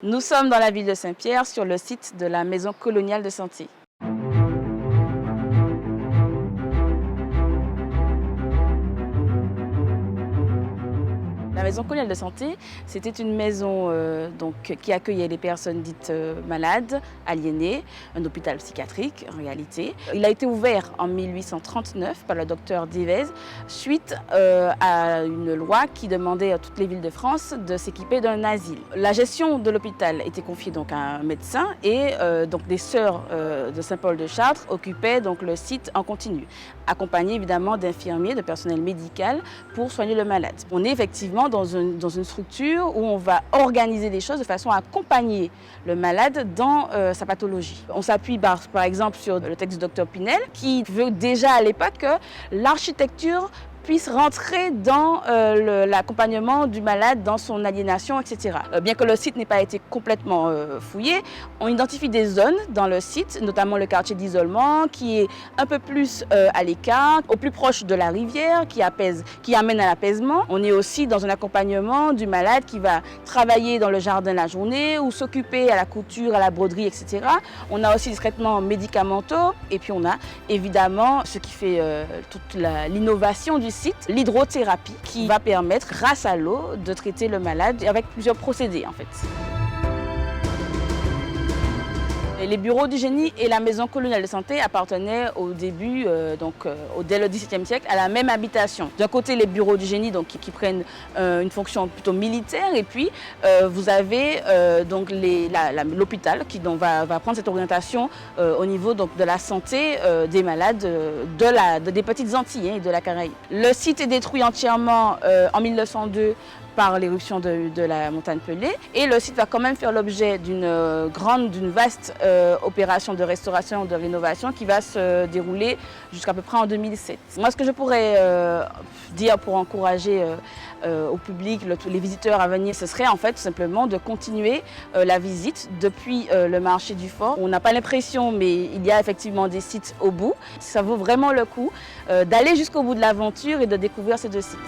Nous sommes dans la ville de Saint-Pierre, sur le site de la Maison coloniale de santé. La Maison coloniale de santé, c'était une maison qui accueillait les personnes dites malades, aliénées, un hôpital psychiatrique en réalité. Il a été ouvert en 1839 par le docteur Devez suite à une loi qui demandait à toutes les villes de France de s'équiper d'un asile. La gestion de l'hôpital était confiée donc à un médecin et donc des sœurs de Saint-Paul de Chartres occupaient donc le site en continu, accompagnées évidemment d'infirmiers, de personnel médical pour soigner le malade. On est effectivement dans une structure où on va organiser les choses de façon à accompagner le malade dans sa pathologie. On s'appuie par exemple sur le texte du docteur Pinel qui veut déjà à l'époque que l'architecture puisse rentrer dans l'accompagnement du malade, dans son aliénation, etc. Bien que le site n'ait pas été complètement fouillé, on identifie des zones dans le site, notamment le quartier d'isolement, qui est un peu plus à l'écart, au plus proche de la rivière, qui amène à l'apaisement. On est aussi dans un accompagnement du malade qui va travailler dans le jardin la journée ou s'occuper à la couture, à la broderie, etc. On a aussi des traitements médicamenteux et puis on a évidemment ce qui fait toute l'innovation du site, l'hydrothérapie, qui va permettre, grâce à l'eau, de traiter le malade avec plusieurs procédés en fait. Les bureaux du génie et la maison coloniale de santé appartenaient au début, dès le XVIIe siècle, à la même habitation. D'un côté, les bureaux du génie qui prennent une fonction plutôt militaire, et puis vous avez l'hôpital qui va prendre cette orientation au niveau de la santé des malades des petites Antilles et de la Caraïbe. Le site est détruit entièrement en 1902 par l'éruption de la montagne Pelée. Et le site va quand même faire l'objet d'une vaste opération de restauration, de rénovation qui va se dérouler jusqu'à peu près en 2007. Moi, ce que je pourrais dire pour encourager au public, les visiteurs à venir, ce serait en fait tout simplement de continuer la visite depuis le marché du Fort. On n'a pas l'impression, mais il y a effectivement des sites au bout. Ça vaut vraiment le coup d'aller jusqu'au bout de l'aventure et de découvrir ces deux sites.